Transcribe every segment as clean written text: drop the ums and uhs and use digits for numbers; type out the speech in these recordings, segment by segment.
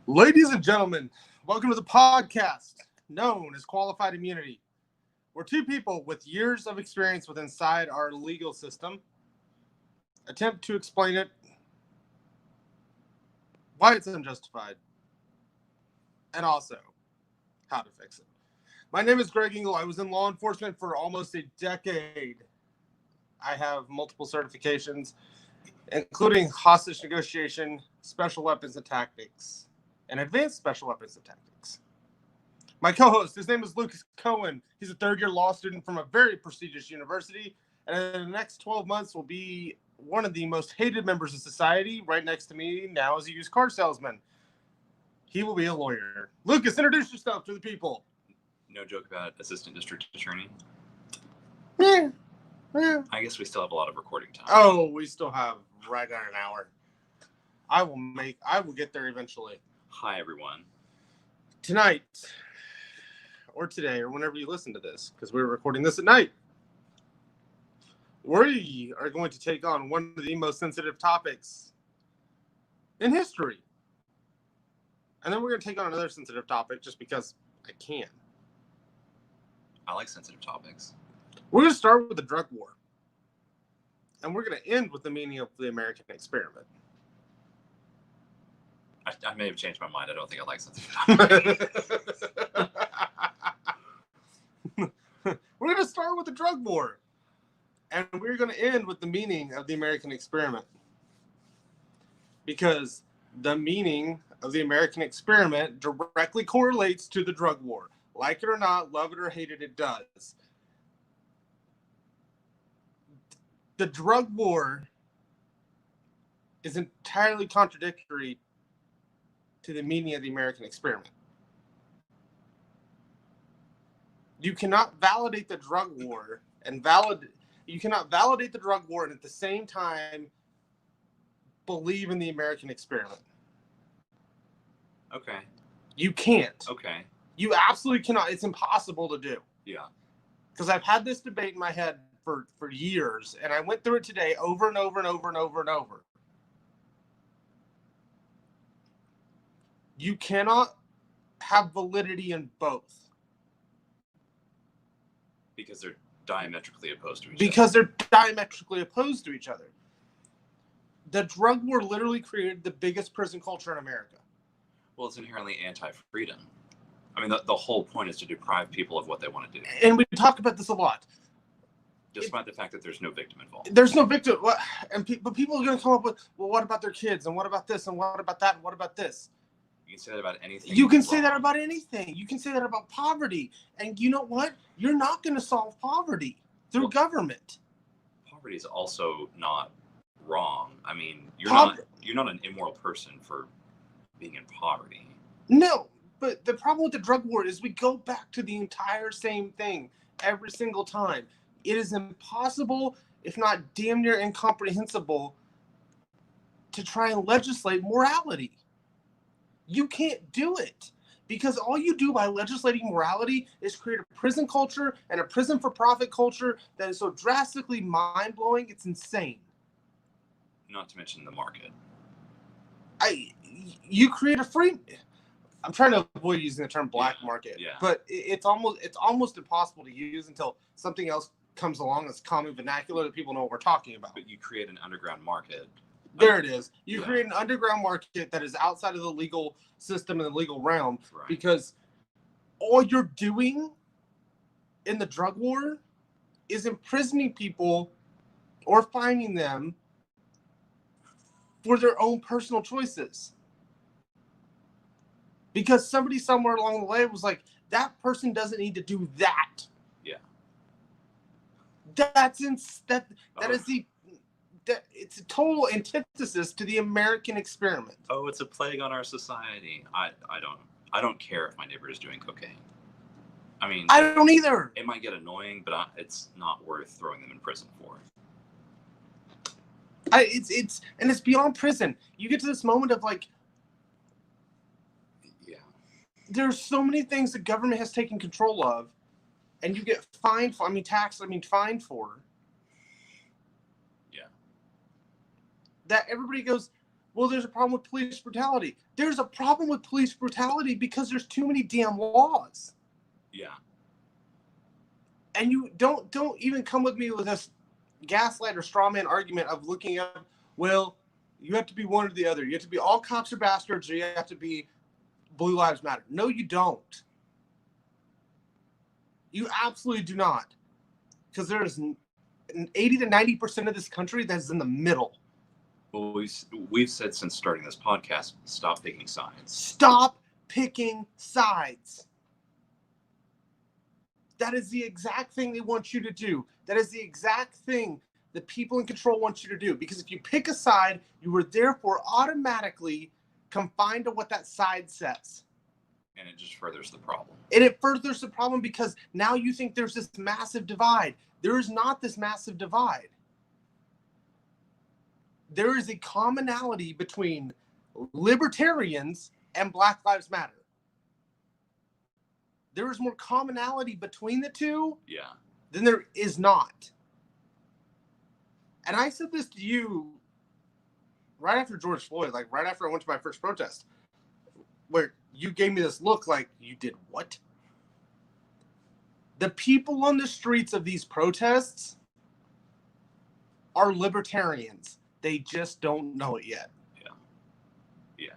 Ladies and gentlemen, welcome to the podcast known as Qualified Immunity. We're two people with years of experience with inside our legal system, attempt to explain it, why it's unjustified, and also how to fix it. My name is Greg Engel. I was in law enforcement for almost a decade. I have multiple certifications, including hostage negotiation, special weapons and tactics, and advanced special weapons and tactics. My co-host, his name is Lucas Cohen. He's a third-year law student from a very prestigious university, and in the next 12 months will be one of the most hated members of society. Right next to me now is a used car salesman. He will be a lawyer. Lucas, introduce yourself to the people. No joke about assistant district attorney. Yeah. I guess we still have a lot of recording time. Oh, we still have right on an hour. I will get there eventually. Hi, everyone. Tonight, or today, or whenever you listen to this, because we're recording this at night, we are going to take on one of the most sensitive topics in history. And then we're going to take on another sensitive topic just because I can. I like sensitive topics. We're going to start with the drug war. And we're going to end with the meaning of the American experiment. I may have changed my mind. I don't think I like sensitive topics. We're going to start with the drug war. And we're going to end with the meaning of the American experiment. Because the meaning of the American experiment directly correlates to the drug war. Like it or not, love it or hate it, it does. The drug war is entirely contradictory to the meaning of the American experiment. You cannot validate the drug war and at the same time believe in the American experiment. Okay. You can't. Okay. You absolutely cannot. It's impossible to do. Yeah. Because I've had this debate in my head for years, and I went through it today over and over and over and over and over. You cannot have validity in both. Because they're diametrically opposed to each other. Because they're diametrically opposed to each other. The drug war literally created the biggest prison culture in America. Well, it's inherently anti-freedom. I mean, the whole point is to deprive people of what they want to do. And we talk about this a lot. Despite the fact that there's no victim involved. There's no victim. But people are going to come up with, well, what about their kids? And what about this? And what about that? And what about this? You can say that about anything. You can say that about anything. You can say that about poverty. And you know what? You're not going to solve poverty through government. Poverty is also not wrong. I mean, you're not an immoral person for being in poverty. No, but the problem with the drug war is we go back to the entire same thing every single time. It is impossible, if not damn near incomprehensible, to try and legislate morality. You can't do it. Because all you do by legislating morality is create a prison culture and a prison for profit culture that is so drastically mind-blowing, it's insane. Not to mention the market. You create a free... I'm trying to avoid using the term black market, yeah. But it's almost impossible to use until something else comes along that's common vernacular that people know what we're talking about. But you create an underground market. There it is. You create an underground market that is outside of the legal system and the legal realm, right. Because all you're doing in the drug war is imprisoning people or fining them for their own personal choices. Because somebody somewhere along the way was like, that person doesn't need to do that. Yeah. It's a total antithesis to the American experiment. Oh, it's a plague on our society. I don't care if my neighbor is doing cocaine. I mean, I don't either. It might get annoying, but it's not worth throwing them in prison for. It's beyond prison. You get to this moment of like, yeah, there's so many things the government has taken control of, and you get fined for. Fined for. Yeah. That everybody goes, well, there's a problem with police brutality. There's a problem with police brutality because there's too many damn laws. Yeah. And you don't even come with me with this gaslight or straw man argument of looking up, well, you have to be one or the other. You have to be all cops are bastards, or you have to be Blue Lives Matter. No, you don't. You absolutely do not. Because there is 80 to 90% of this country that's in the middle. Well, we've said since starting this podcast, stop picking sides. Stop picking sides. That is the exact thing they want you to do. That is the exact thing the people in control want you to do. Because if you pick a side, you are therefore automatically confined to what that side says. And it just furthers the problem. And it furthers the problem because now you think there's this massive divide. There is not this massive divide. There is a commonality between libertarians and Black Lives Matter. There is more commonality between the two than there is not. And I said this to you right after George Floyd, like right after I went to my first protest, where you gave me this look like, you did what? The people on the streets of these protests are libertarians. They just don't know it yet. Yeah.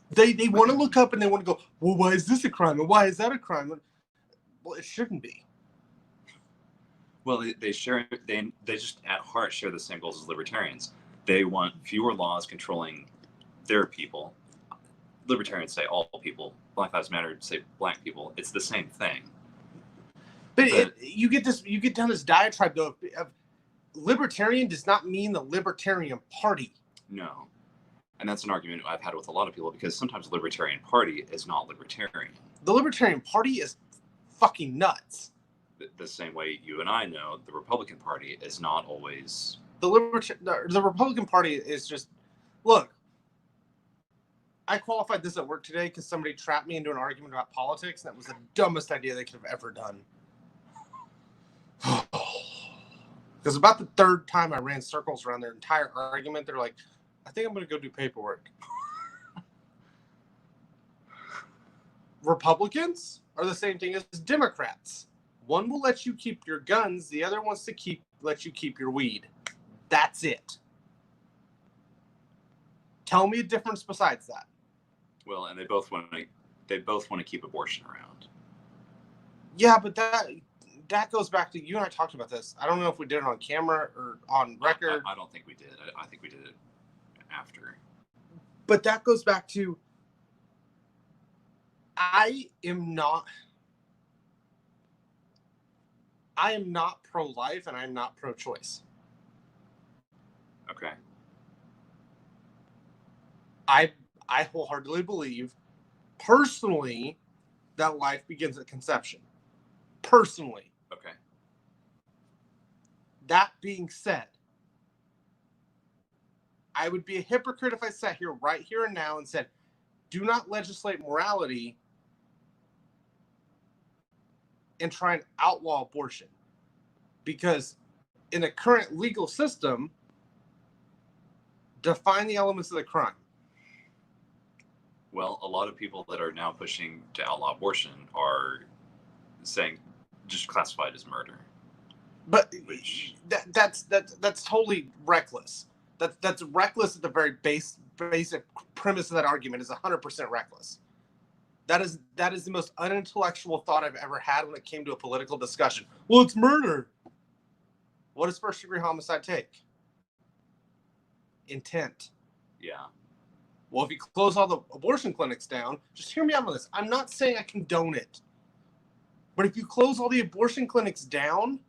They want to look up and they want to go, well, why is this a crime? And why is that a crime? Well, it shouldn't be. Well, they just at heart share the same goals as libertarians. They want fewer laws controlling their people. Libertarians say all people. Black Lives Matter say black people. It's the same thing. But you get down this diatribe though of libertarian does not mean the Libertarian Party. No. And that's an argument I've had with a lot of people because sometimes the Libertarian Party is not libertarian. The Libertarian Party is fucking nuts. The same way you and I know the Republican Party is not always... The Republican Party is just... Look, I qualified this at work today because somebody trapped me into an argument about politics, and that was the dumbest idea they could have ever done. Because about the third time I ran circles around their entire argument, they're like, I think I'm going to go do paperwork. Republicans are the same thing as Democrats. One will let you keep your guns. The other wants to let you keep your weed. That's it. Tell me a difference besides that. Well, and they both want to keep abortion around. Yeah, but that goes back to, you and I talked about this. I don't know if we did it on camera or on record. I don't think we did. I think we did it after. But that goes back to, I am not pro-life and I'm not pro-choice. Okay. I wholeheartedly believe, personally, that life begins at conception. Personally. Okay. That being said, I would be a hypocrite if I sat here right here and now and said, do not legislate morality and try and outlaw abortion. Because in the current legal system, define the elements of the crime. Well, a lot of people that are now pushing to outlaw abortion are saying just classify it as murder. But that's totally reckless. That's reckless at the very basic premise of that argument is 100% reckless. That is the most unintellectual thought I've ever had when it came to a political discussion. Well, it's murder. What does first degree homicide take? Intent. Yeah. Well, if you close all the abortion clinics down, just hear me out on this. I'm not saying I condone it. But if you close all the abortion clinics down,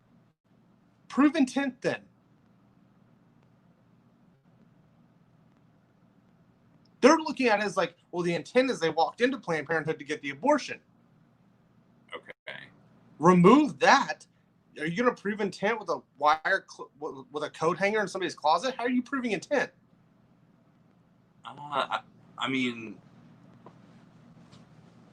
prove intent then. They're looking at it as like, well, the intent is they walked into Planned Parenthood to get the abortion. Okay. Remove that. Are you going to prove intent with a wire, with a coat hanger in somebody's closet? How are you proving intent? I mean,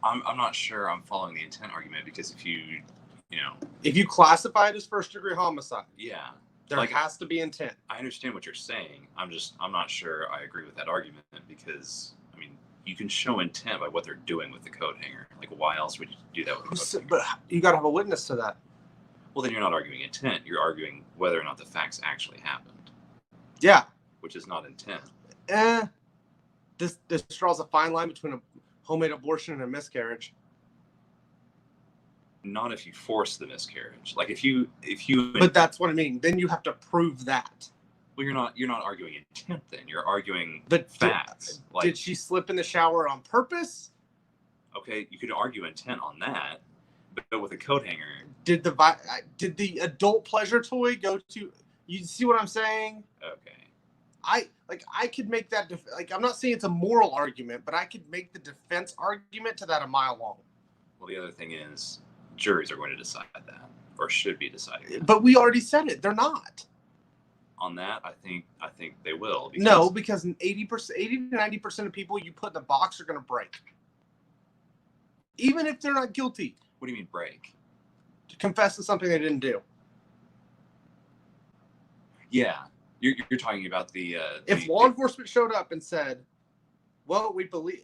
I'm not sure I'm following the intent argument because if you classify it as first degree homicide. Yeah. There has to be intent. I understand what you're saying. I'm not sure I agree with that argument because, I mean, you can show intent by what they're doing with the coat hanger. Like, why else would you do that with a coat hanger? But you got to have a witness to that. Well, then you're not arguing intent. You're arguing whether or not the facts actually happened. Yeah. Which is not intent. This draws a fine line between a homemade abortion and a miscarriage. Not if you force the miscarriage. Like if you. But that's what I mean. Then you have to prove that. Well, you're not arguing intent. Then you're arguing but facts. Did she slip in the shower on purpose? Okay, you could argue intent on that, but with a coat hanger. Did the adult pleasure toy go to? You see what I'm saying? Okay. I could make that I'm not saying it's a moral argument, but I could make the defense argument to that a mile long. Well, the other thing is juries are going to decide that, or should be deciding that. But we already said it. They're not. On that, I think they will. Because 80 to 90% of people you put in the box are going to break, even if they're not guilty. What do you mean break? To confess to something they didn't do. Yeah. You're talking about if law enforcement showed up and said, well, we believe,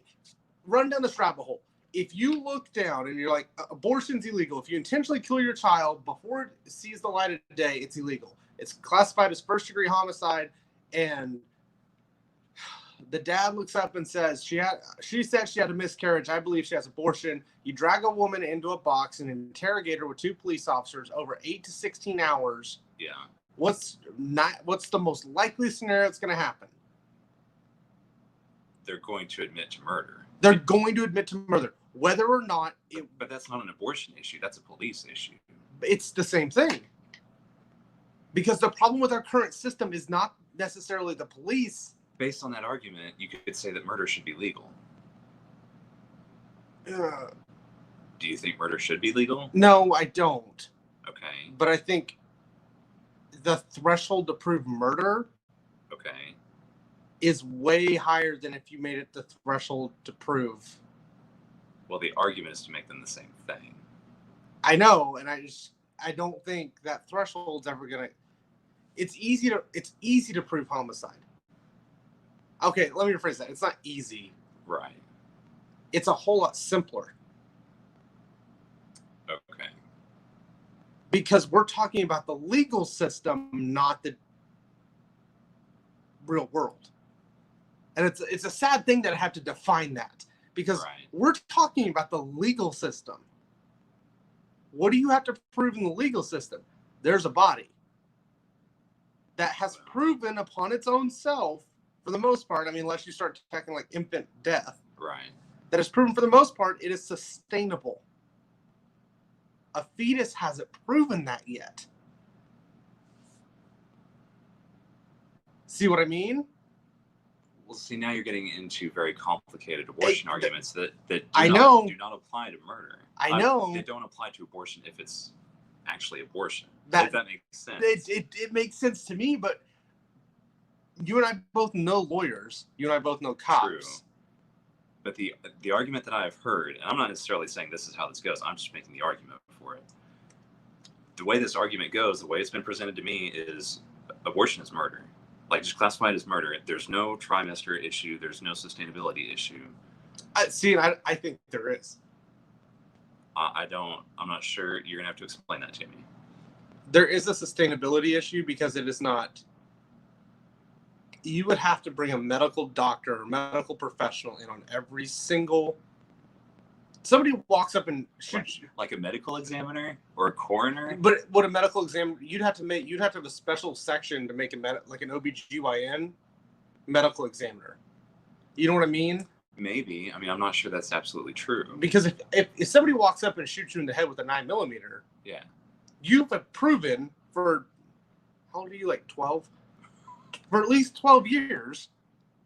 run down this rabbit hole. If you look down and you're like, abortion's illegal. If you intentionally kill your child before it sees the light of day, it's illegal. It's classified as first-degree homicide. And the dad looks up and says, she said she had a miscarriage. I believe she has abortion. You drag a woman into a box and interrogate her with 2 police officers over 8 to 16 hours. Yeah. What's the most likely scenario that's going to happen? They're going to admit to murder. They're going to admit to murder, whether or not. But that's not an abortion issue. That's a police issue. It's the same thing. Because the problem with our current system is not necessarily the police. Based on that argument, you could say that murder should be legal. Do you think murder should be legal? No, I don't. Okay. But I think the threshold to prove murder is way higher than if you made it the threshold to prove. Well, the argument is to make them the same thing. I know, and I don't think that threshold's ever gonna. It's easy to prove homicide. Okay, let me rephrase that. It's not easy. Right. It's a whole lot simpler. Okay. Because we're talking about the legal system, not the real world. And it's a sad thing that I have to define that. Because we're talking about the legal system. What do you have to prove in the legal system? There's a body that has proven upon its own self, for the most part, I mean, unless you start talking like infant death. Right. That is proven for the most part, it is sustainable. A fetus hasn't proven that yet. See what I mean? Well, see, now you're getting into very complicated abortion arguments that do not apply to murder. I know. They don't apply to abortion if it's actually abortion. If that makes sense. It makes sense to me, but you and I both know lawyers. You and I both know cops. True. But the argument that I've heard, and I'm not necessarily saying this is how this goes, I'm just making the argument for it. The way this argument goes, the way it's been presented to me is abortion is murder. Like, just classified as murder. There's no trimester issue. There's no sustainability issue. I think there is. I'm not sure. You're going to have to explain that to me. There is a sustainability issue because it is not. You would have to bring a medical doctor or medical professional in on every single. Somebody walks up and shoots you. Like a medical examiner or a coroner? But what a medical exam, you'd have to have a special section to make like an OBGYN medical examiner. You know what I mean? Maybe. I mean, I'm not sure that's absolutely true. Because if somebody walks up and shoots you in the head with a 9mm, yeah, you've proven for, how old are you, like 12? For at least 12 years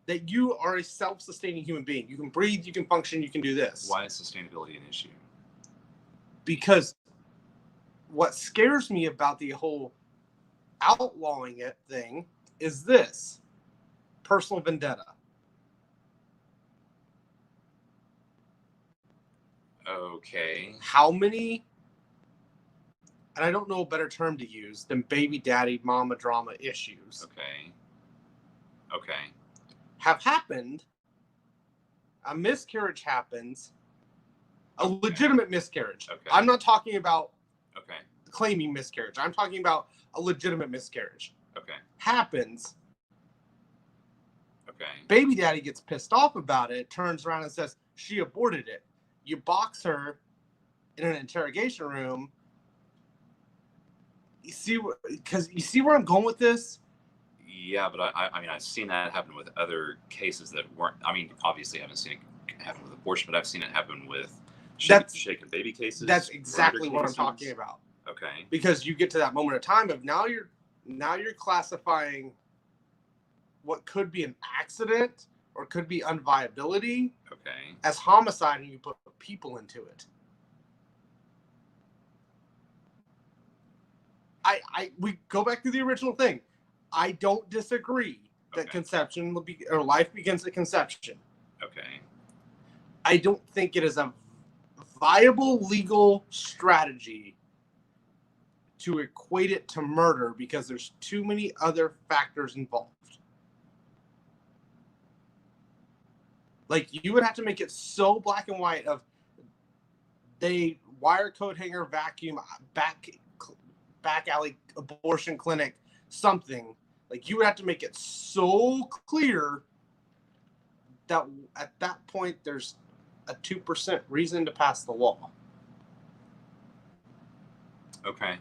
that you are a self-sustaining human being. You can breathe, you can function, you can do this. Why is sustainability an issue? Because what scares me about the whole outlawing it thing is this: personal vendetta. Okay. How many and I don't know a better term to use than baby daddy mama drama issues Okay. have happened. A miscarriage happens, a legitimate miscarriage. Okay. I'm not talking about Okay. claiming miscarriage. I'm talking about a legitimate miscarriage. Okay. Happens. Okay. Baby daddy gets pissed off about it, turns around and says she aborted it. You box her in an interrogation room. You see where I'm going with this? Yeah, but I mean, I've seen that happen with other cases that weren't. I mean, obviously, I haven't seen it happen with abortion, but I've seen it happen with shaken baby cases. That's exactly what I'm cases. talking about. Okay. Because you get to that moment of time of now you're classifying what could be an accident or could be unviability Okay. as homicide, and you put people into it. We go back to the original thing. I don't disagree that conception will be, or life begins at conception. Okay. I don't think it is a viable legal strategy to equate it to murder because there's too many other factors involved. Like, you would have to make it so black and white of they wire coat hanger vacuum back alley abortion clinic something. Like, you would have to make it so clear that at that point there's a 2% reason to pass the law. Okay.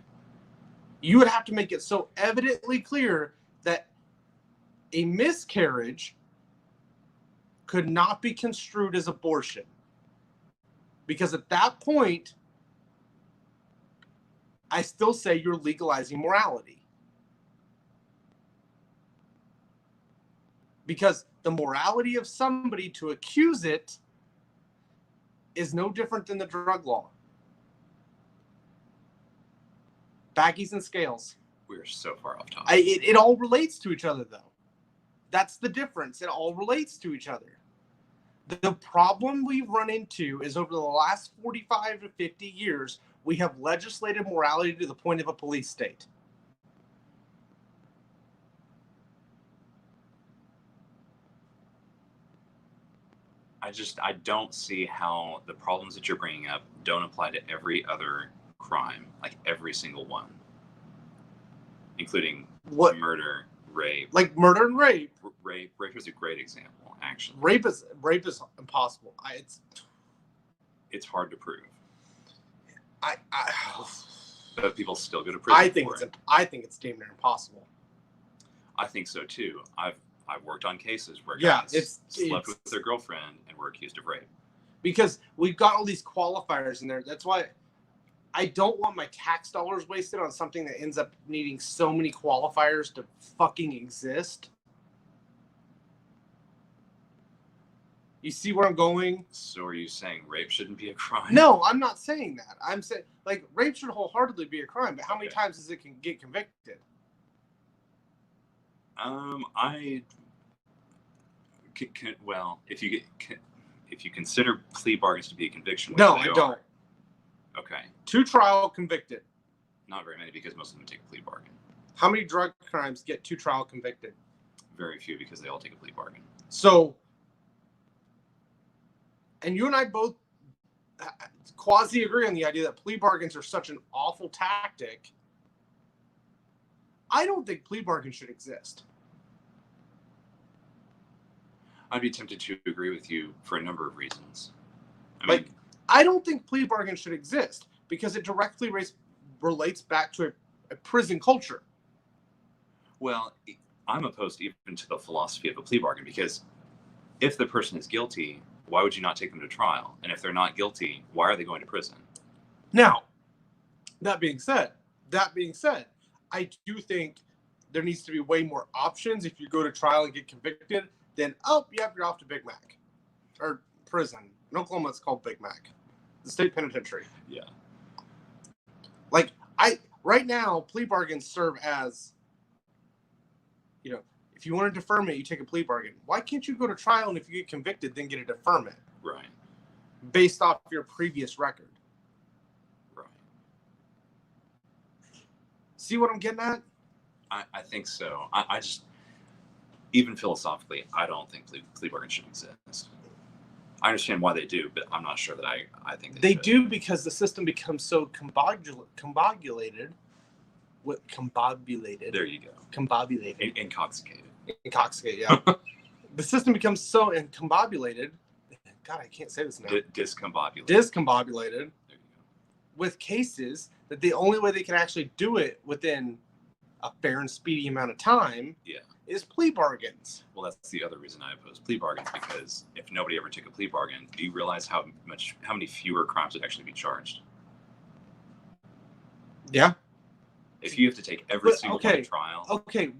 You would have to make it so evidently clear that a miscarriage could not be construed as abortion. Because at that point, I still say you're legalizing morality. Because the morality of somebody to accuse it is no different than the drug law. Baggies and scales. We're so far off topic. It all relates to each other, though. That's the difference. It all relates to each other. The problem we've run into is over the last 45 to 50 years, we have legislated morality to the point of a police state. I don't see how the problems that you're bringing up don't apply to every other crime, like every single one, including murder, rape. Like murder and rape. Rape is a great example, actually. Rape is impossible. It's hard to prove. But people still go to prison. I think it's damn near impossible. I think so too. I've worked on cases where guys slept with their girlfriend and were accused of rape. Because we've got all these qualifiers in there. That's why I don't want my tax dollars wasted on something that ends up needing so many qualifiers to fucking exist. You see where I'm going? So are you saying rape shouldn't be a crime? No, I'm not saying that. I'm saying, like, rape should wholeheartedly be a crime, but how many times does it get convicted? If you consider plea bargains to be a conviction, no, I don't. Okay. 2 trial convicted. Not very many, because most of them take a plea bargain. How many drug crimes get 2 trial convicted? Very few, because they all take a plea bargain. So, and you and I both quasi agree on the idea that plea bargains are such an awful tactic. I don't think plea bargains should exist. I'd be tempted to agree with you for a number of reasons. I don't think plea bargains should exist because it directly relates back to a prison culture. Well, I'm opposed even to the philosophy of a plea bargain, because if the person is guilty, why would you not take them to trial? And if they're not guilty, why are they going to prison? Now, that being said, I do think there needs to be way more options. If you go to trial and get convicted, then, you're off to Big Mac. Or prison. In Oklahoma, it's called Big Mac. The state penitentiary. Yeah. Like, right now, plea bargains serve as, if you want to deferment, you take a plea bargain. Why can't you go to trial, and if you get convicted, then get a deferment? Right. Based off your previous record. Right. See what I'm getting at? I think so. I just, even philosophically, I don't think plea bargains should exist. I understand why they do, but I'm not sure that I think They should. do because the system becomes so combobulated. What combobulated? There you go. Combobulated. Intoxicated. Intoxicated, yeah. The system becomes so combobulated. God, I can't say this now. Discombobulated. Discombobulated. There you go. With cases that the only way they can actually do it within a fair and speedy amount of time is plea bargains. Well, that's the other reason I oppose plea bargains, because if nobody ever took a plea bargain, do you realize how many fewer crimes would actually be charged? Yeah. If you have to take every single one to trial. Okay,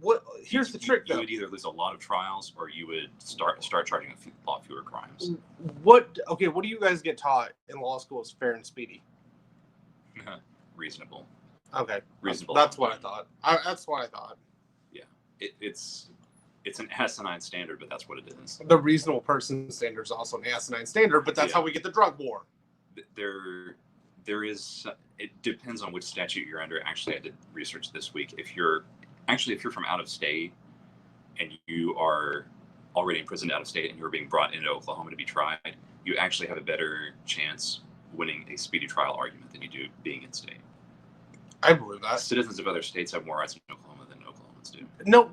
here's the trick, though. You would either lose a lot of trials, or you would start charging a lot fewer crimes. What do you guys get taught in law school is fair and speedy? Reasonable. Okay. Reasonable. That's what I thought. That's what I thought. Yeah. It's an asinine standard, but that's what it is. The reasonable person standard is also an asinine standard, but that's how we get the drug war. There is. It depends on which statute you're under. Actually, I did research this week. If you're from out of state and you are already imprisoned out of state and you're being brought into Oklahoma to be tried, you actually have a better chance winning a speedy trial argument than you do being in state. I believe that. Citizens of other states have more rights in Oklahoma than Oklahomans do. No,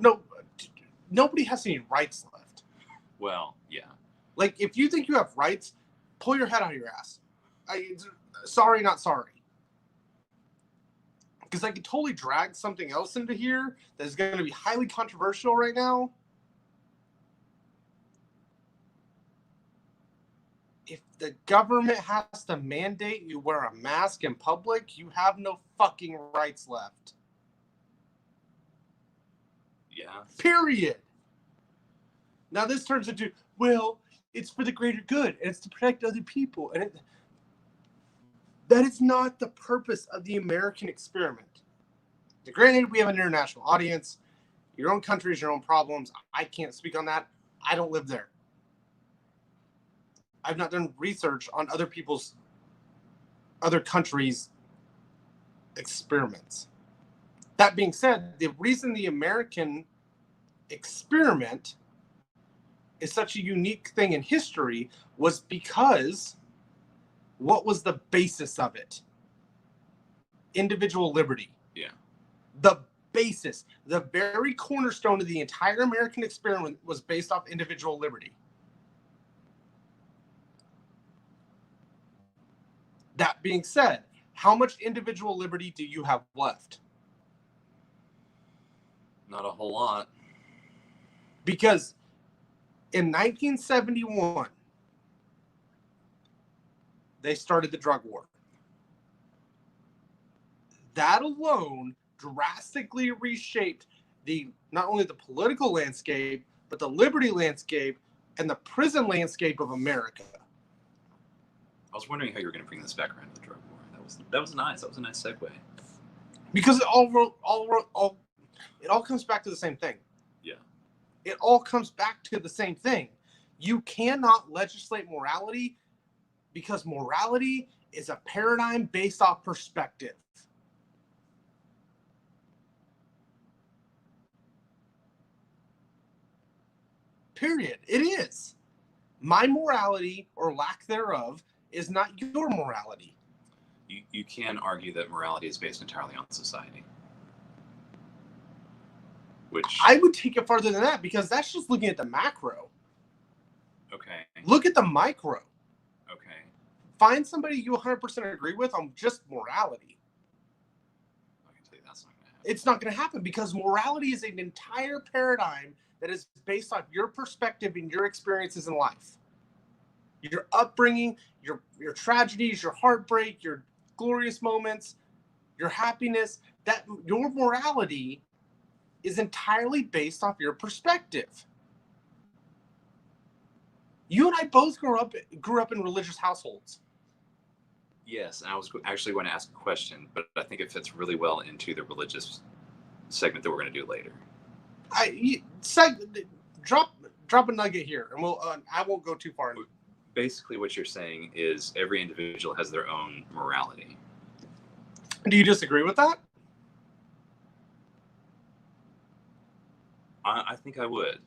nobody has any rights left. Well, yeah. Like, if you think you have rights, pull your head out of your ass. Sorry, not sorry. Because I could totally drag something else into here that's going to be highly controversial right now. If the government has to mandate you wear a mask in public, you have no fucking rights left. Yeah. Period. Now this turns into, well, it's for the greater good, and it's to protect other people. And that is not the purpose of the American experiment. Granted, we have an international audience. Your own country is your own problems. I can't speak on that. I don't live there. I've not done research on other countries' experiments. That being said, the reason the American experiment is such a unique thing in history was because what was the basis of it? Individual liberty. Yeah. The basis, the very cornerstone of the entire American experiment was based off individual liberty. That being said, how much individual liberty do you have left? Not a whole lot. Because in 1971, they started the drug war. That alone drastically reshaped not only the political landscape, but the liberty landscape and the prison landscape of America. I was wondering how you were going to bring this back around to the drug war. That was nice. That was a nice segue. Because it all comes back to the same thing. Yeah. It all comes back to the same thing. You cannot legislate morality because morality is a paradigm based off perspective. Period. It is. My morality, or lack thereof, is not your morality. You can argue that morality is based entirely on society. Which I would take it farther than that, because that's just looking at the macro. Okay. Look at the micro. Okay. Find somebody you 100% agree with on just morality. I can tell you that's not going to happen. It's not going to happen, because morality is an entire paradigm that is based on your perspective and your experiences in life. Your upbringing, your tragedies, your heartbreak, your glorious moments, your happiness, that your morality is entirely based off your perspective. You and I both grew up in religious households. Yes, and I was actually going to ask a question, but I think it fits really well into the religious segment that we're going to do later. Drop a nugget here, and I won't go too far into it. Basically, what you're saying is every individual has their own morality. Do you disagree with that? I think I would.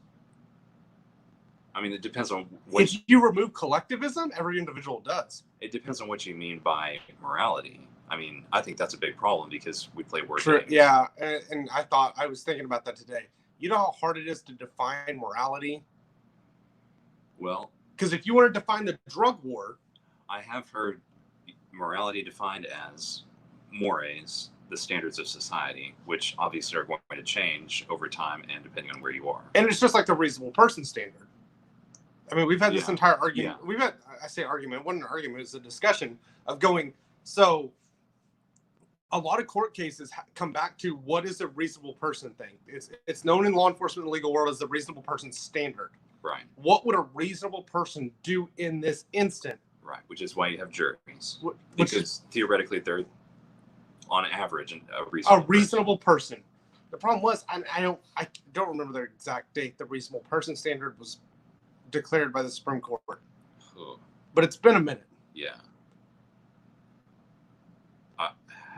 I mean, it depends on what If you remove collectivism, every individual does. it depends on what you mean by morality. I mean, I think that's a big problem because we play word True. games. Yeah, and I was thinking about that today. You know how hard it is to define morality? Well, Because if you want to define the drug war, I have heard morality defined as mores, the standards of society, which obviously are going to change over time and depending on where you are. and it's just like the reasonable person standard. I mean, we've had this Yeah. entire argument. We've had, I say argument, wasn't an argument, it's a discussion of going, so a lot of court cases come back to what is a reasonable person thing. It's known in law enforcement and legal world as the reasonable person standard. Right. What would a reasonable person do in this instant? Right. Which is why you have juries. Which Because is theoretically they're on average a a reasonable reasonable person. The problem was, I don't remember the exact date the reasonable person standard was declared by the Supreme Court, Oh, but it's been a minute. yeah.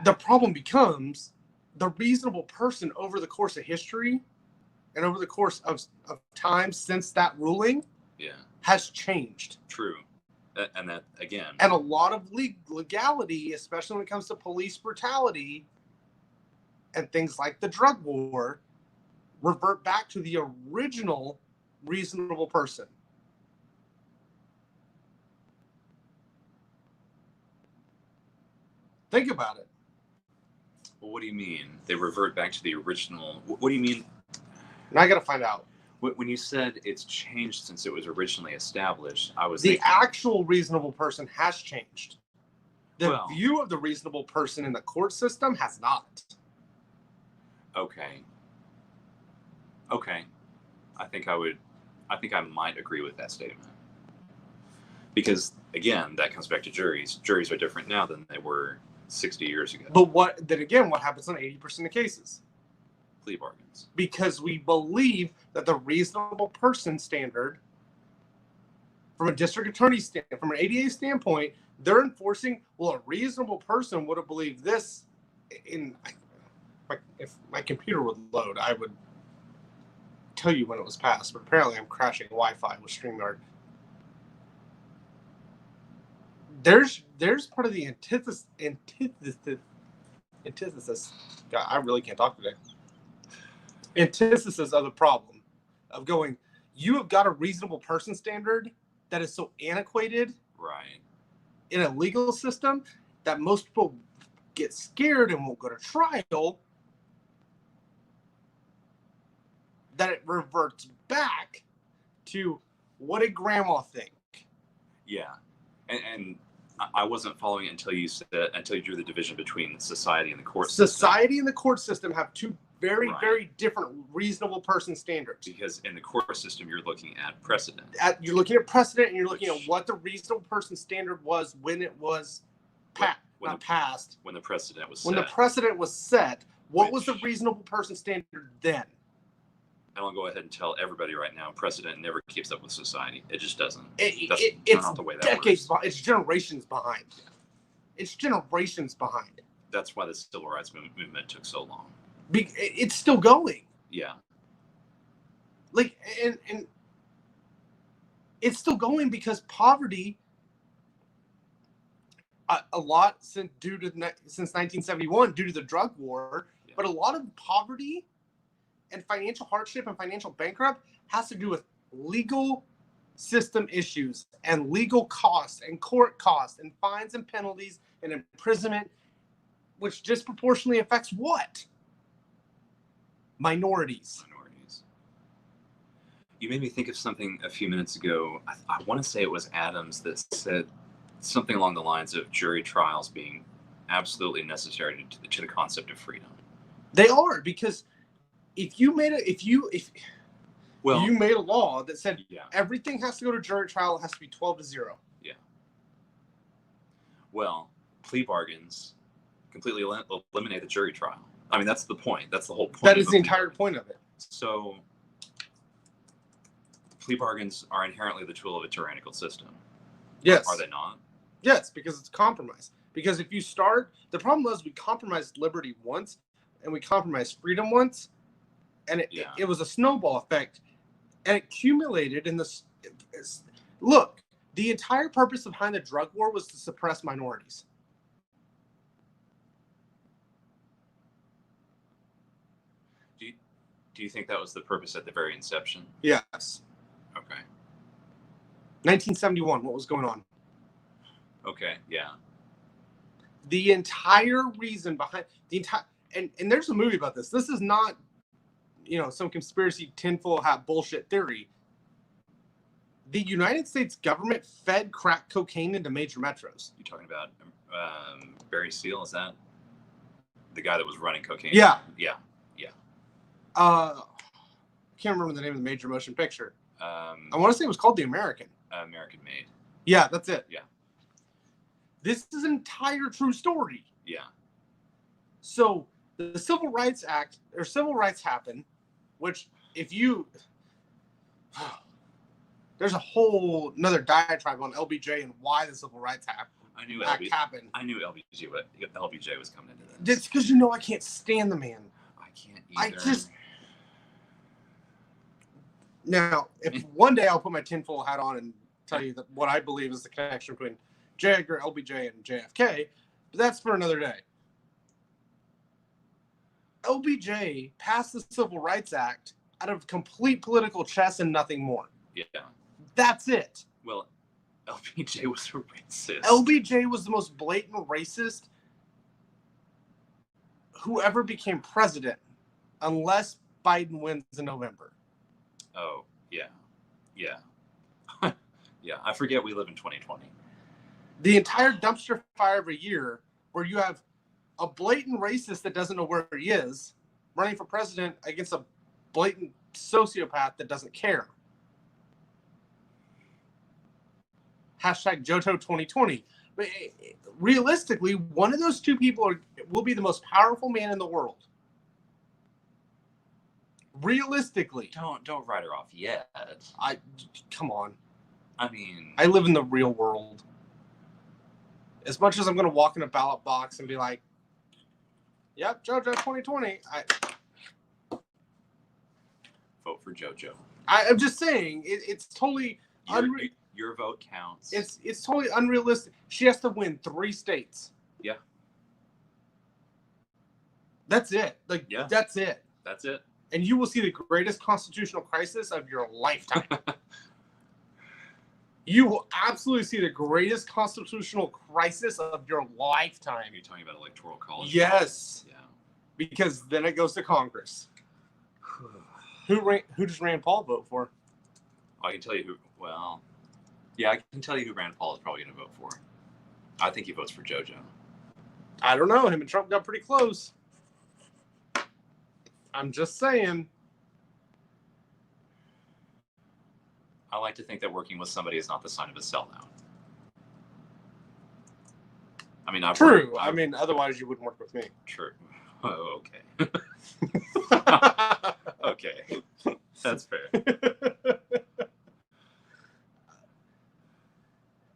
The problem becomes the reasonable person over the course of history and over the course of time since that ruling Yeah. has changed. True. And that again. And a lot of legality, especially when it comes to police brutality and things like the drug war, revert back to the original reasonable person. Think about it. Well, what do you mean? They revert back to the original. What do you mean? Now I got to find out. When you said it's changed since it was originally established, I was The thinking, actual reasonable person has changed. The Well- view of the reasonable person in the court system has not. okay. Okay. I think I might agree with that statement. Because again, that comes back to juries. Juries are different now than they were 60 years ago. But what happens in 80% of cases? Plea bargains. Because we believe that the reasonable person standard, from a district attorney standpoint, from an ADA standpoint, they're enforcing, well, a reasonable person would have believed this. If my computer would load, I would tell you when it was passed, but apparently I'm crashing Wi-Fi with StreamYard. There's part of the antithesis. God, I really can't talk today. Antithesis of the problem of going, you have got a reasonable person standard that is so antiquated Right. in a legal system that most people get scared and won't go to trial, that it reverts back to what did grandma think? Yeah. And I wasn't following it until you drew the division between society and the court system. Society and the court system have two very, Right. very different reasonable person standards. Because in the court system, you're looking at precedent. You're looking at precedent and you're looking Which- at what the reasonable person standard was when it was passed. When the precedent was When set. the precedent was set, what was the Which- reasonable person standard then? And I'll go ahead and tell everybody right now, precedent never keeps up with society. It just doesn't. It's not the way that decades works. behind. It's generations behind. It's generations behind. That's why the civil rights movement took so long. It's still going. Yeah. Like, and it's still going because poverty, a lot since 1971 due to the drug war, Yeah. but a lot of poverty and financial hardship and financial bankrupt has to do with legal system issues and legal costs and court costs and fines and penalties and imprisonment, which disproportionately affects what? Minorities. You made me think of something a few minutes ago. I want to say it was Adams that said something along the lines of jury trials being absolutely necessary to the concept of freedom. They are, because if you made you made a law that said Yeah. everything has to go to jury trial, it has to be 12-0. Well, plea bargains completely eliminate the jury trial. I mean, that's the point. That's the whole point. That of is a the plea entire bargain. point of it. So, plea bargains are inherently the tool of a tyrannical system. Yes. Are they not? Yes, because it's compromise. Because if you start, the problem was we compromised liberty once and we compromised freedom once, and Yeah. it was a snowball effect, and it accumulated in this. Look, the entire purpose behind the drug war was to suppress minorities. Do you think that was the purpose at the very inception? Yes. Okay. 1971. What was going on? Okay. Yeah. The entire reason behind the entire and there's a movie about this. This is not, some conspiracy tinfoil hat bullshit theory. The United States government fed crack cocaine into major metros. You talking about Barry Seal? Is that the guy that was running cocaine? Yeah. Yeah. Can't remember the name of the major motion picture. I Um, want to say it was called The American. American Made. Yeah, that's it. Yeah. This is an entire true story. Yeah. So the Civil Rights Act, or civil rights happen, which if you, there's a whole another diatribe on LBJ and why the Civil Rights Act happened. I knew LBJ was coming into this. It's because I can't stand the man. I can't either. Now, if one day I'll put my tinfoil hat on and tell you that what I believe is the connection between J. Edgar, LBJ, and JFK, but that's for another day. LBJ passed the Civil Rights Act out of complete political chess and nothing more. Yeah. That's it. Well, LBJ was a racist. LBJ was the most blatant racist who ever became president, unless Biden wins in November. Oh, yeah. Yeah. Yeah. I forget we live in 2020. The entire dumpster fire of a year where you have a blatant racist that doesn't know where he is running for president against a blatant sociopath that doesn't care. Hashtag Johto 2020. But realistically, one of those two people will be the most powerful man in the world. Realistically. Don't write her off yet. Come on. I mean, I live in the real world. As much as I'm going to walk in a ballot box and be like, yep, JoJo 2020. vote for JoJo. I'm just saying, it's totally... Your vote counts. It's totally unrealistic. She has to win 3 states. Yeah. That's it. That's it. That's it. And you will see the greatest constitutional crisis of your lifetime. You will absolutely see the greatest constitutional crisis of your lifetime. You're talking about electoral college? Yes. Yeah. Because then it goes to Congress. Who does Rand Paul vote for? I can tell you who. Well, yeah, I can tell you who Rand Paul is probably going to vote for. I think he votes for JoJo. I don't know. Him and Trump got pretty close. I'm just saying. I like to think that working with somebody is not the sign of a sellout. I mean, True. Otherwise you wouldn't work with me. True. Oh, okay. Okay. That's fair.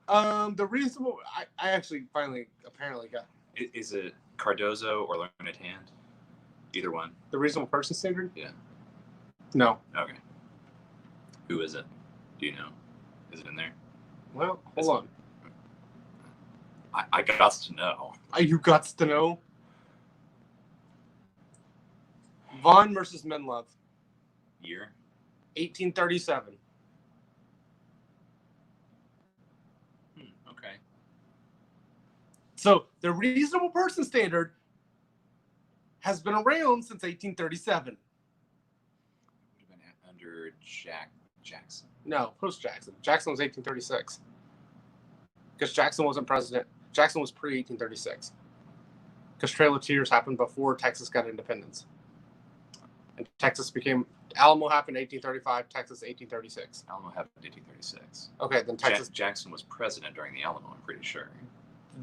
The reasonable... I actually apparently got... Is it Cardozo or Learned Hand? Either one. The reasonable person standard? Yeah. No. Okay. Who is it? Do you know? Is it in there? Well, hold on. I got to know. You got to know? Vaughn versus Menlove. Year? 1837. Okay. So the reasonable person standard has been around since 1837. Would have been under Jackson. No, post Jackson. Jackson was 1836. Because Jackson wasn't president. Jackson was pre-1836. Because Trail of Tears happened before Texas got independence. And Alamo happened 1835, Texas 1836. Alamo happened in 1836. Okay, then Texas. Jackson was president during the Alamo, I'm pretty sure.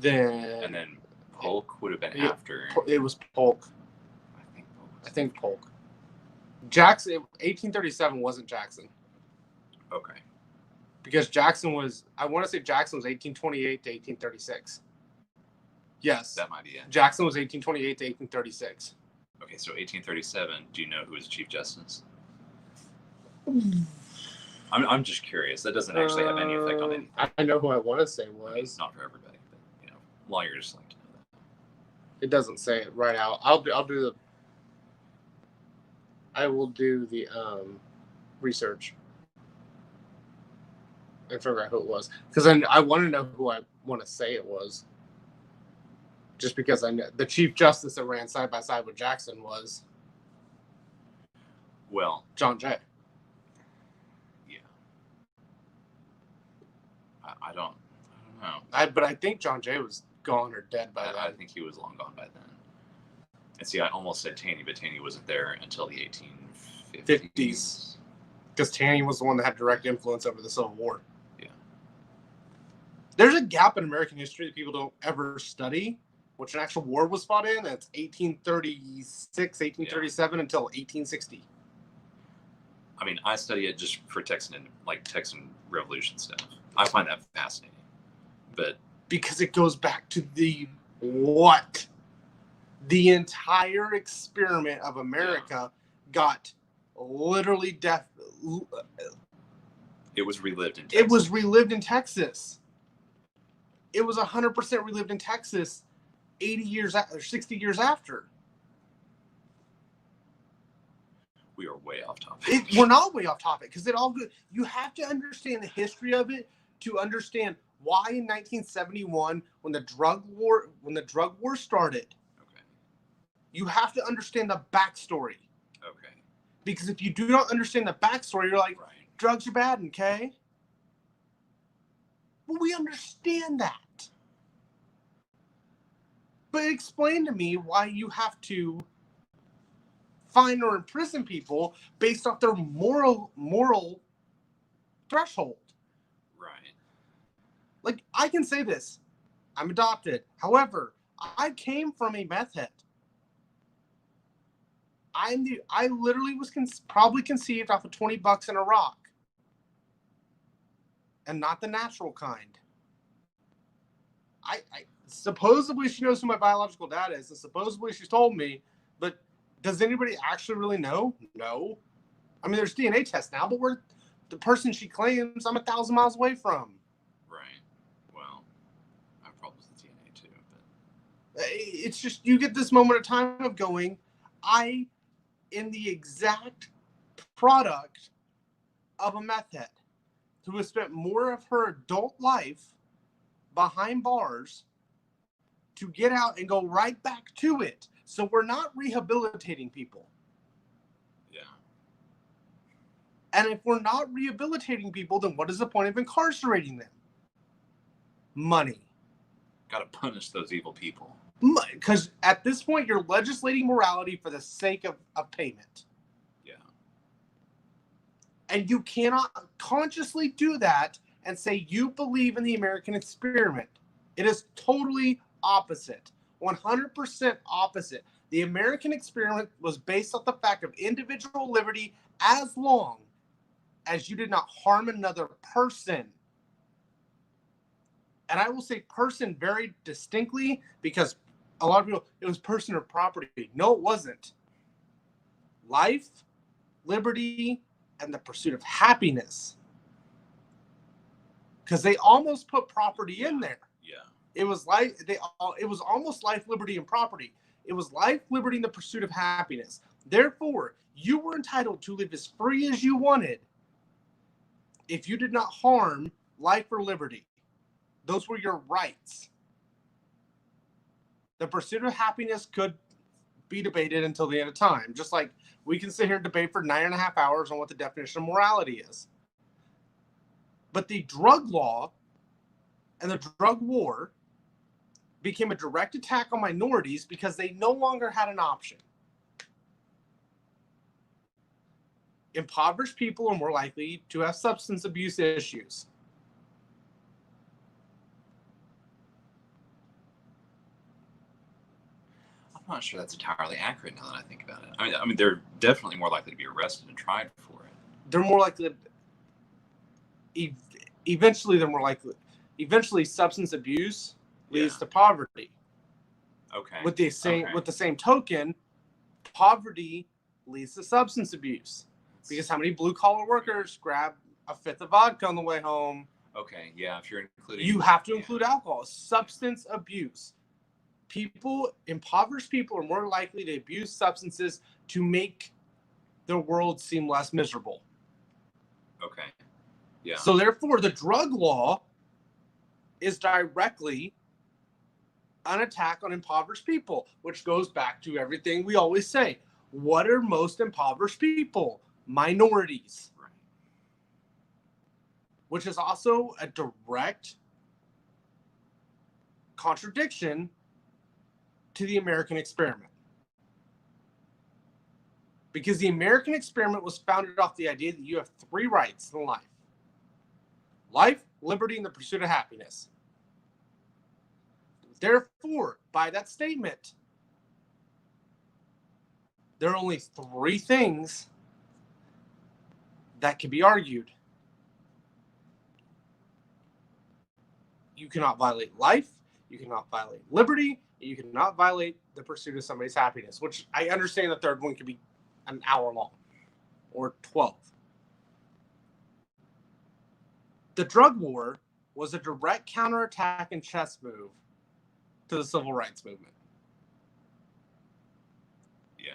And then Polk would have been Yeah. after. It was Polk. I think Polk. Jackson, 1837 wasn't Jackson. Okay. Because Jackson was 1828 to 1836. Yes. That might be it. Jackson was 1828 to 1836. Okay, so 1837. Do you know who was Chief Justice? I'm just curious. That doesn't actually have any effect on anything. I know who I want to say I mean, was. not for everybody, but lawyers like to know that. It doesn't say it right out. I will do the research and figure out who it was, because I want to know who I want to say it was. Just because I know the Chief Justice that ran side by side with Jackson was John Jay. Yeah. I don't know. But I think John Jay was gone or dead by then. I think he was long gone by then. And see, I almost said Taney, but Taney wasn't there until the 1850s. Because Taney was the one that had direct influence over the Civil War. Yeah. There's a gap in American history that people don't ever study, which an actual war was fought in. That's 1836, 1837 until 1860. I mean, I study it just for Texan Revolution stuff. I find that fascinating. But because it goes back to the entire experiment of America got literally it was relived in Texas. It was relived in Texas. It was 100% relived in Texas 80 years or 60 years after. We are way off topic. We're not way off topic because it all good. You have to understand the history of it to understand why in 1971, when the drug war started, okay, you have to understand the backstory. Okay. Because if you do not understand the backstory, you're like, right, drugs are bad, okay? Well, we understand that. But explain to me why you have to fine or imprison people based off their moral threshold. Right. Like, I can say this. I'm adopted. However, I came from a meth head. I literally was probably conceived off of $20 in a rock. And not the natural kind. I supposedly she knows who my biological dad is, and supposedly she's told me, but does anybody actually really know? No. I mean, there's DNA tests now, but we're the person she claims I'm 1,000 miles away from. Right. Well, I have problems with DNA too, but it's just you get this moment of time of going, I am the exact product of a meth head who has spent more of her adult life behind bars to get out and go right back to it. So we're not rehabilitating people. Yeah. And if we're not rehabilitating people, then what is the point of incarcerating them? Money. Got to punish those evil people. Because at this point, you're legislating morality for the sake of payment. Yeah. And you cannot consciously do that and say you believe in the American experiment. It is totally opposite. 100% opposite. The American experiment was based on the fact of individual liberty as long as you did not harm another person. And I will say person very distinctly because a lot of people, it was person or property. No, it wasn't. Life, liberty, and the pursuit of happiness. Because they almost put property in there. Yeah. It was almost life, liberty, and property. It was life, liberty, and the pursuit of happiness. Therefore, you were entitled to live as free as you wanted if you did not harm life or liberty. Those were your rights. The pursuit of happiness could be debated until the end of time. Just like we can sit here and debate for 9.5 hours on what the definition of morality is. But the drug law and the drug war became a direct attack on minorities because they no longer had an option. Impoverished people are more likely to have substance abuse issues. I'm not sure that's entirely accurate now that I think about it. I mean, they're definitely more likely to be arrested and tried for it. They're more likely eventually substance abuse leads to poverty. Okay. With the same token, poverty leads to substance abuse. Because how many blue-collar workers grab a fifth of vodka on the way home? Okay, yeah, if you're including... You have to include alcohol. Substance abuse. Impoverished people are more likely to abuse substances to make the world seem less miserable. Okay, yeah. So therefore, the drug law is directly an attack on impoverished people, which goes back to everything we always say. What are most impoverished people? Minorities. Right. Which is also a direct contradiction to the American experiment. Because the American experiment was founded off the idea that you have 3 rights in life: life, liberty, and the pursuit of happiness. Therefore, by that statement, there are only 3 things that can be argued. You cannot violate life, you cannot violate liberty, you cannot violate the pursuit of somebody's happiness, which I understand the third one could be an hour long or 12. The drug war was a direct counterattack and chess move to the civil rights movement. Yeah.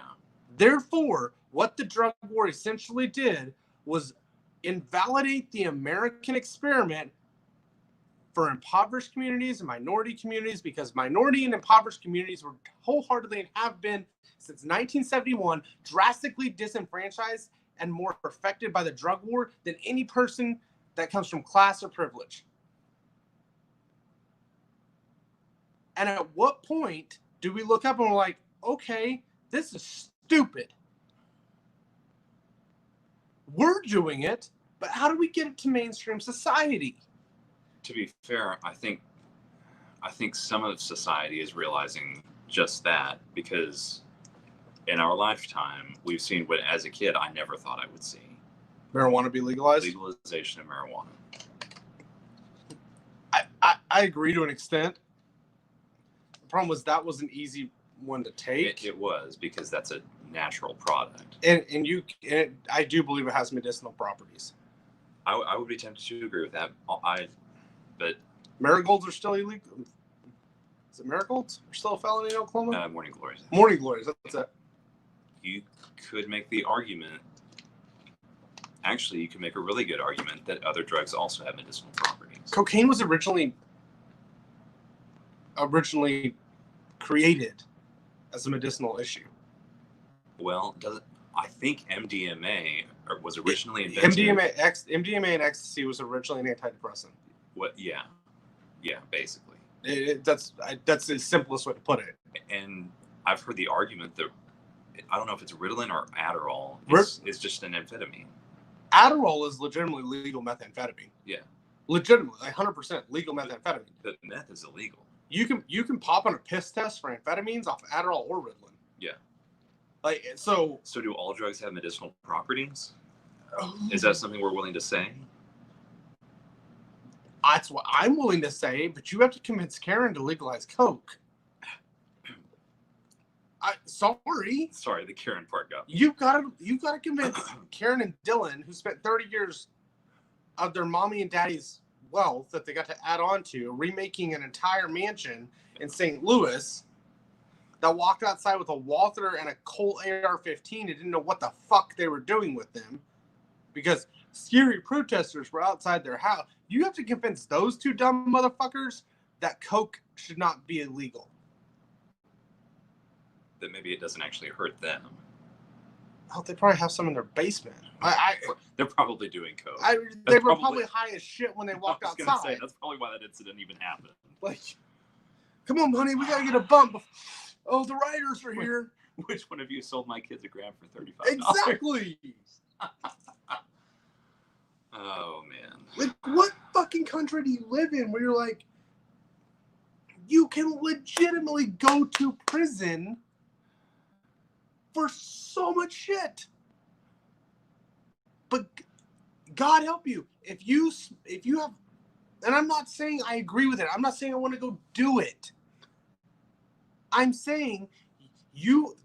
Therefore, what the drug war essentially did was invalidate the American experiment for impoverished communities and minority communities, because minority and impoverished communities were wholeheartedly and have been since 1971 drastically disenfranchised and more affected by the drug war than any person that comes from class or privilege. And at what point do we look up and we're like, okay, this is stupid. We're doing it, but how do we get it to mainstream society? To be fair, I think some of society is realizing just that, because in our lifetime, we've seen what, as a kid, I never thought I would see. Marijuana be legalized? Legalization of marijuana. I agree to an extent. The problem was that was an easy one to take. It was, because that's a natural product. And I do believe it has medicinal properties. I would be tempted to agree with that. But marigolds are still illegal. Is it marigolds? Are still a felony in Oklahoma? Morning glories. Morning glories. That's it. You could make the argument. Actually, you could make a really good argument that other drugs also have medicinal properties. Cocaine was originally created as a medicinal issue. Well, I think MDMA was originally invented. MDMA and ecstasy was originally an antidepressant. What? Yeah, basically. That's the simplest way to put it. And I've heard the argument that, I don't know if it's Ritalin or Adderall, is just an amphetamine. Adderall is legitimately legal methamphetamine. Yeah. Legitimately, 100% legal methamphetamine. But meth is illegal. You can pop on a piss test for amphetamines off Adderall or Ritalin. Yeah. So do all drugs have medicinal properties? Is that something we're willing to say? That's what I'm willing to say, but you have to convince Karen to legalize coke. Sorry, the Karen part got me. You gotta convince Karen and Dylan, who spent 30 years of their mommy and daddy's wealth that they got to add on to, remaking an entire mansion in St. Louis, that walked outside with a Walther and a Colt AR-15 and didn't know what the fuck they were doing with them because scary protesters were outside their house. You have to convince those two dumb motherfuckers that coke should not be illegal. That maybe it doesn't actually hurt them. Oh, they probably have some in their basement. They're probably doing coke. They were probably high as shit when they walked outside. Say, that's probably why that incident even happened. Like, come on, honey, we gotta get a bump. Oh, the writers are here. Which one of you sold my kids a gram for $35? Exactly. Oh, man. Like, what fucking country do you live in where you're like, you can legitimately go to prison for so much shit? But God help you. If you have, and I'm not saying I agree with it. I'm not saying I want to go do it. I'm saying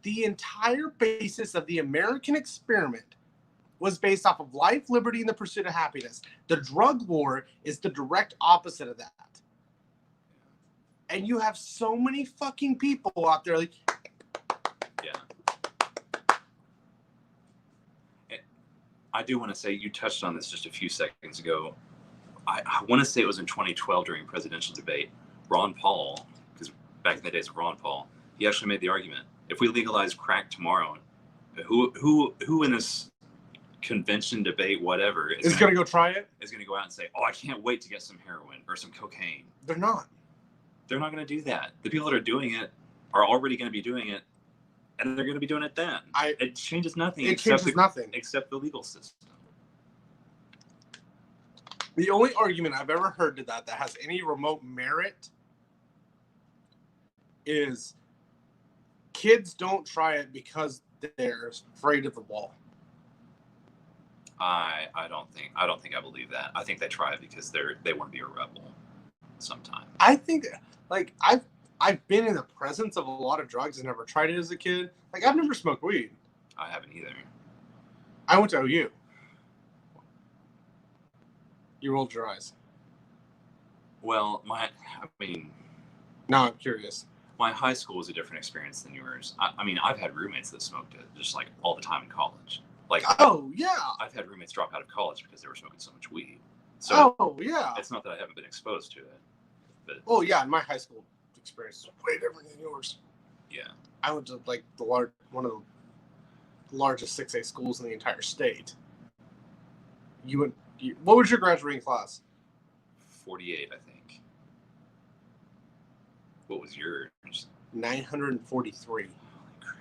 The entire basis of the American experiment was based off of life, liberty, and the pursuit of happiness. The drug war is the direct opposite of that. And you have so many fucking people out there like, Yeah. I do want to say, you touched on this just a few seconds ago. I want to say it was in 2012 during presidential debate. Ron Paul, because back in the days of Ron Paul, he actually made the argument: if we legalize crack tomorrow, who in this convention debate, whatever, is going to go try it? Is going to go out and say, "Oh, I can't wait to get some heroin or some cocaine." They're not. They're not going to do that. The people that are doing it are already going to be doing it, and they're going to be doing it then. It changes nothing. It changes nothing except the legal system. The only argument I've ever heard to that has any remote merit is kids don't try it because they're afraid of the law. I don't think I believe that. I think they try it because they want to be a rebel sometime. I think like I've been in the presence of a lot of drugs and never tried it as a kid. Like I've never smoked weed. I haven't either. I went to OU. You rolled your eyes. Well, now I'm curious. My high school was a different experience than yours. I mean, I've had roommates that smoked it just like all the time in college. Like, oh yeah, I've had roommates drop out of college because they were smoking so much weed. So oh yeah, it's not that I haven't been exposed to it, but oh yeah, my high school experience was way different than yours. Yeah, I went to like one of the largest 6A schools in the entire state. What was your graduating class? 48, I think. What was yours? 943. Holy crap!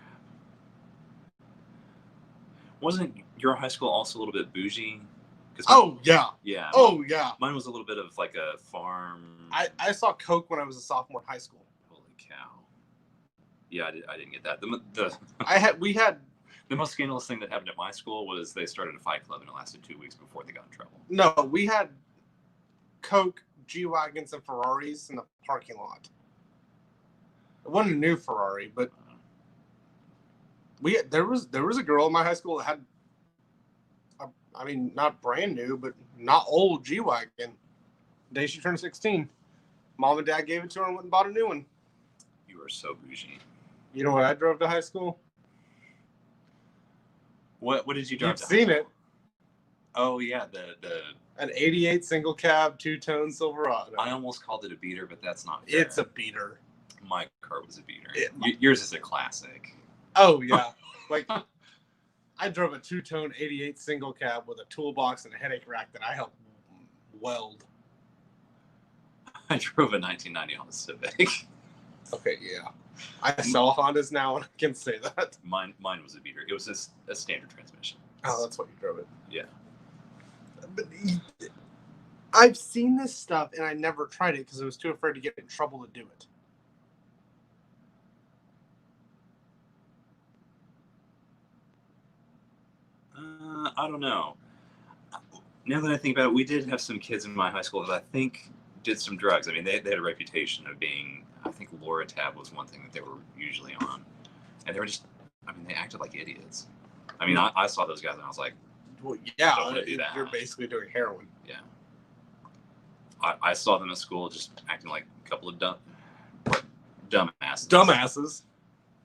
Wasn't your high school also a little bit bougie? Oh yeah. Yeah. Oh yeah. Mine was a little bit of like a farm. I saw Coke when I was a sophomore in high school. Holy cow! Yeah, I didn't get that. We had. The most scandalous thing that happened at my school was they started a fight club and it lasted 2 weeks before they got in trouble. No, we had Coke, G-Wagons, and Ferraris in the parking lot. It wasn't a new Ferrari, but there was a girl in my high school that had, not brand new, but not old G-Wagon. The day she turned 16, Mom and Dad gave it to her and went and bought a new one. You are so bougie. You know what I drove to high school? What did you drive? You've seen it. Oh yeah, an '88 single cab 2-tone Silverado. I almost called it a beater, but that's not fair. It's a beater. My car was a beater. Yours is a classic. Oh yeah, like I drove a 2-tone '88 single cab with a toolbox and a headache rack that I helped weld. I drove a 1990 Honda Civic. Okay, yeah. I sell Hondas now, and I can say that. Mine was a beater. It was a standard transmission. Oh, that's what you drove it. Yeah. But I've seen this stuff, and I never tried it because I was too afraid to get in trouble to do it. I don't know. Now that I think about it, we did have some kids in my high school that I think did some drugs. I mean, they had a reputation of being, I think Loratab was one thing that they were usually on. And they were just, they acted like idiots. I mean, I saw those guys and I was like, well, yeah, don't wanna do that. You're basically doing heroin. Yeah. I saw them at school just acting like a couple of dumbasses. Dumbasses.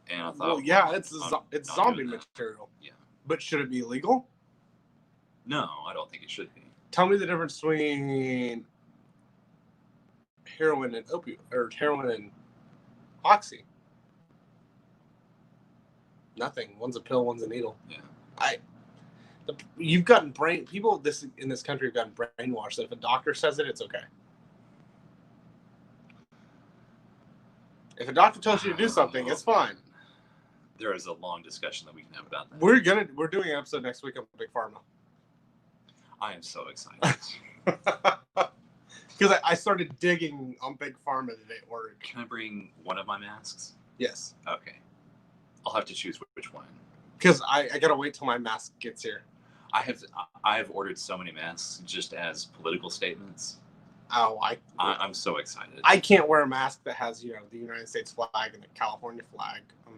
And I thought, well, yeah, it's zombie doing that. material. Yeah. But should it be illegal? No, I don't think it should be. Tell me the difference between heroin and heroin and oxy. Nothing. One's a pill, one's a needle. Yeah. You've gotten people in this country have gotten brainwashed that if a doctor says it, it's okay. If a doctor tells you to do something, it's fine. There is a long discussion that we can have about that. We're doing an episode next week on Big Pharma. I am so excited. Because I started digging on Big Pharma today at work. Can I bring one of my masks? Yes. Okay. I'll have to choose which one. Because I gotta wait till my mask gets here. I have ordered so many masks just as political statements. Oh, I'm so excited. I can't wear a mask that has the United States flag and the California flag on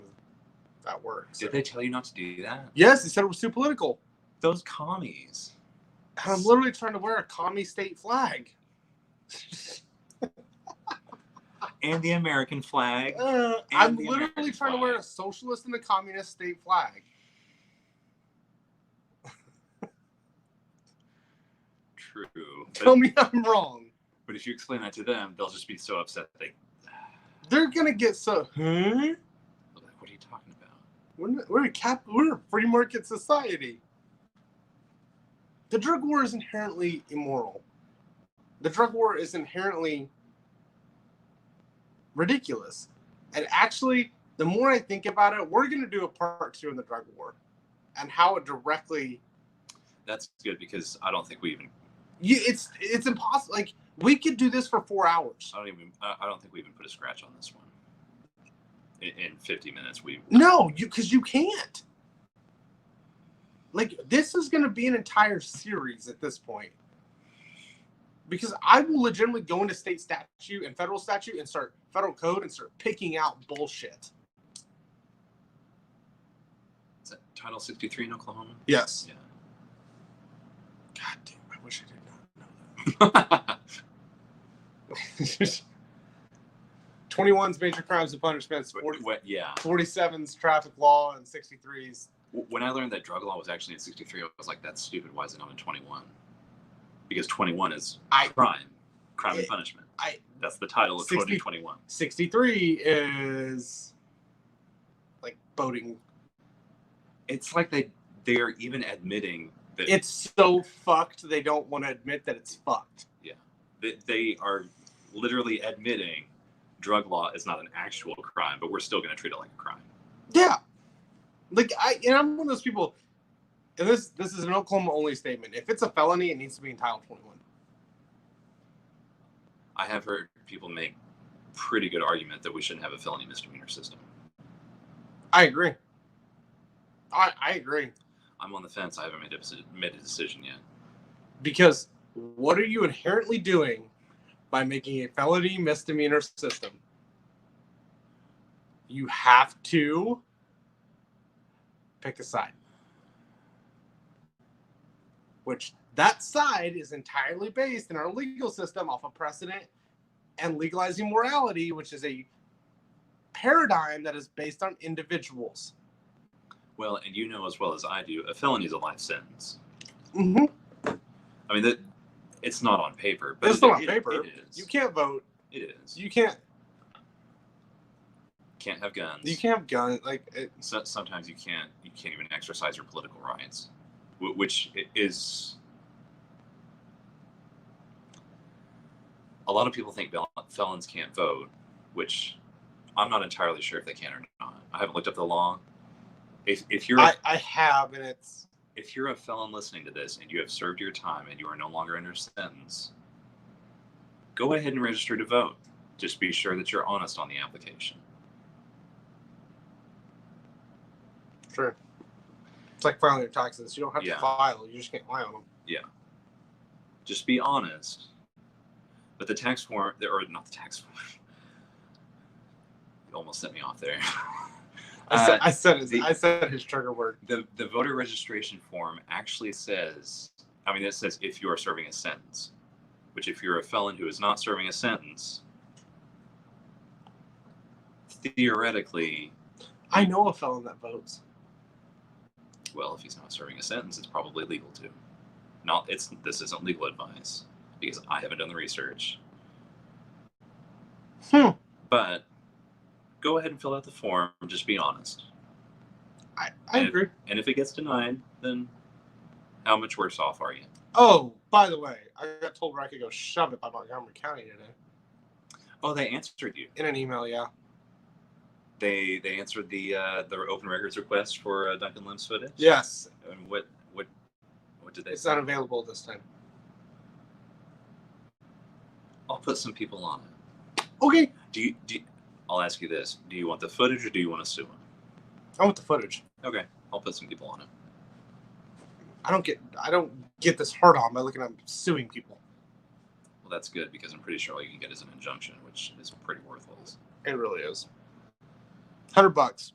at work. So. Did they tell you not to do that? Yes, they said it was too political. Those commies. And I'm literally trying to wear a commie state flag. And the American flag. I'm the literally American trying to flag. wear a socialist and a communist state flag. True. Tell me I'm wrong. But if you explain that to them, they'll just be so upset that They're gonna get so. Huh? they're like, what are you talking about? We're a free market society. The drug war is inherently immoral. The drug war is inherently ridiculous. And actually, the more I think about it, we're going to do a part 2 in the drug war and how it directly. That's good because I don't think we even. It's impossible. Like, we could do this for 4 hours. I don't think we even put a scratch on this one. In 50 minutes, No, because you can't. Like, this is going to be an entire series at this point. Because I will legitimately go into state statute and federal statute and start federal code and start picking out bullshit. Is that Title 63 in Oklahoma? Yes. Yeah. God damn, I wish I did not know that. 21's major crimes and punishments, 47's traffic law, and 63's. When I learned that drug law was actually in 63, I was like, that's stupid. Why is it not in 21? Because 21 is crime and punishment. That's the title of 2021. 63 is like boating. It's like they are even admitting that it's so fucked they don't want to admit that it's fucked. Yeah. They are literally admitting drug law is not an actual crime, but we're still going to treat it like a crime. Yeah. Like, I'm one of those people, and this is an Oklahoma only statement. If it's a felony, it needs to be in Title 21. I have heard people make pretty good argument that we shouldn't have a felony misdemeanor system. I agree. I agree. I'm on the fence. I haven't made a decision yet. Because what are you inherently doing by making a felony misdemeanor system? You have to pick a side. Which that side is entirely based in our legal system off of precedent and legalizing morality, which is a paradigm that is based on individuals. Well, and you know as well as I do, a felony is a life sentence. Mm-hmm. I mean, it's not on paper. But it's not on paper. It is. You can't vote. It is. You can't have guns. You can't have guns. Sometimes you can't even exercise your political rights, which is. A lot of people think felons can't vote, which I'm not entirely sure if they can or not. I haven't looked up the law. If you're, I have, and it's. If you're a felon listening to this and you have served your time and you are no longer under sentence, go ahead and register to vote. Just be sure that you're honest on the application. Sure. It's like filing your taxes. You don't have Yeah. to file. You just can't lie on them. Yeah. Just be honest. But the tax form, or not the tax form. You almost set me off there. I said his trigger word. The voter registration form actually says, it says if you are serving a sentence, which if you're a felon who is not serving a sentence, theoretically. I know a felon that votes. Well, if he's not serving a sentence, it's probably legal too. This isn't legal advice because I haven't done the research. But go ahead and fill out the form. Just be honest. I agree. And if it gets denied, then how much worse off are you? Oh, by the way, I got told where I could go shove it by Montgomery County today. Oh, they answered you. In an email, yeah. They answered the open records request for Duncan Lim's footage? Yes. And what did they say? It's unavailable this time. I'll put some people on it. Okay. I'll ask you this. Do you want the footage or do you want to sue him? I want the footage. Okay. I'll put some people on it. I don't get this hard on by looking at suing people. Well, that's good because I'm pretty sure all you can get is an injunction, which is pretty worthless. It really is. $100.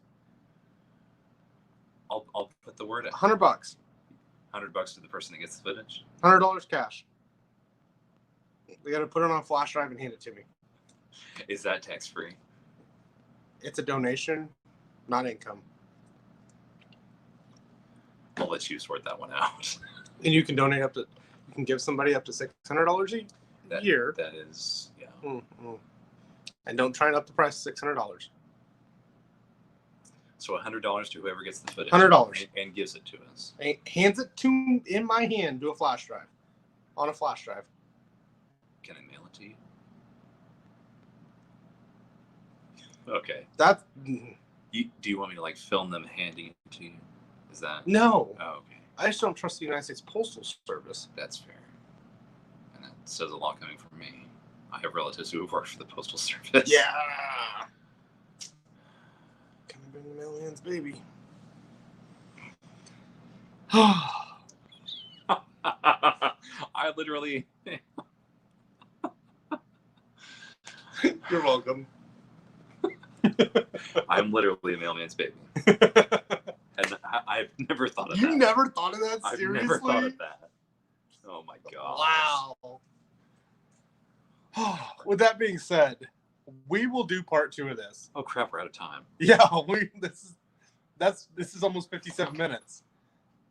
I'll put the word out. $100. $100 to the person that gets the footage. $100 cash. They got to put it on a flash drive and hand it to me. Is that tax free? It's a donation, not income. I'll let you sort that one out. And you can donate you can give somebody up to $600 a year. That is, yeah. Mm-hmm. And don't try and up the price to $600. So $100 to whoever gets the footage. $100. And gives it to us. And hands it in my hand to a flash drive. On a flash drive. Can I mail it to you? Okay. That's Do you want me to like film them handing it to you? Is that? no. Oh, okay. I just don't trust the United States Postal Service. That's fair. And that says a lot coming from me. I have relatives who have worked for the Postal Service. Yeah. Can I bring the mailman's baby? I literally. You're welcome. I'm literally a mailman's baby. And I've never thought of that. You never thought of that? I've Seriously? never thought of that. Oh my god. Wow. With that being said, we will do part 2 of this. Oh crap, we're out of time. Yeah, this is almost 57 minutes.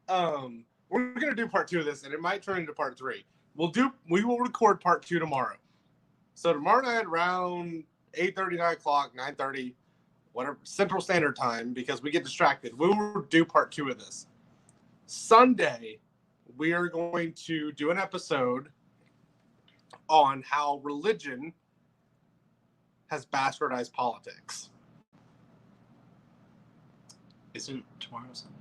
We're gonna do part 2 of this, and it might turn into part 3. We will record part 2 tomorrow. So tomorrow night around 8:30, 9 o'clock, 9:30, whatever Central Standard Time, because we get distracted. We will do part 2 of this. Sunday, we are going to do an episode on how religion has bastardized politics. Isn't tomorrow Sunday?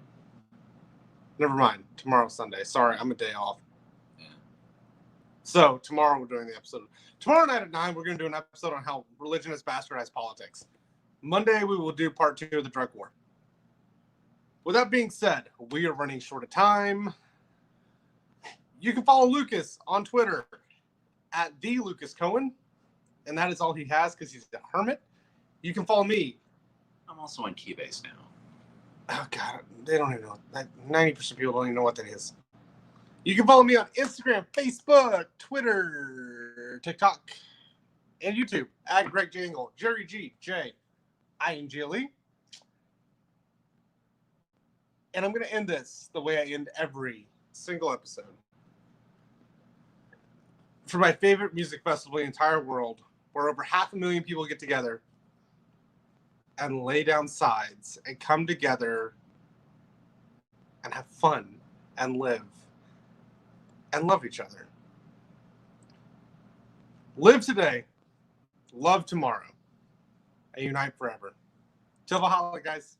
Never mind. Tomorrow's Sunday. Sorry, I'm a day off. Yeah. So tomorrow we're doing the episode. Tomorrow night at 9, we're going to do an episode on how religion has bastardized politics. Monday, we will do part 2 of the drug war. With that being said, we are running short of time. You can follow Lucas on Twitter at @TheLucasCohen, and that is all he has because he's a hermit. You can follow me. I'm also on Keybase now. Oh, God. They don't even know. 90% of people don't even know what that is. You can follow me on Instagram, Facebook, Twitter, TikTok, and YouTube at Greg J. Engel, Jerry G. J. I-N-G-L-E. And I'm going to end this the way I end every single episode. For my favorite music festival in the entire world, where over 500,000 people get together and lay down sides and come together and have fun and live and love each other. Live today, love tomorrow, and unite forever. Till Valhalla, guys.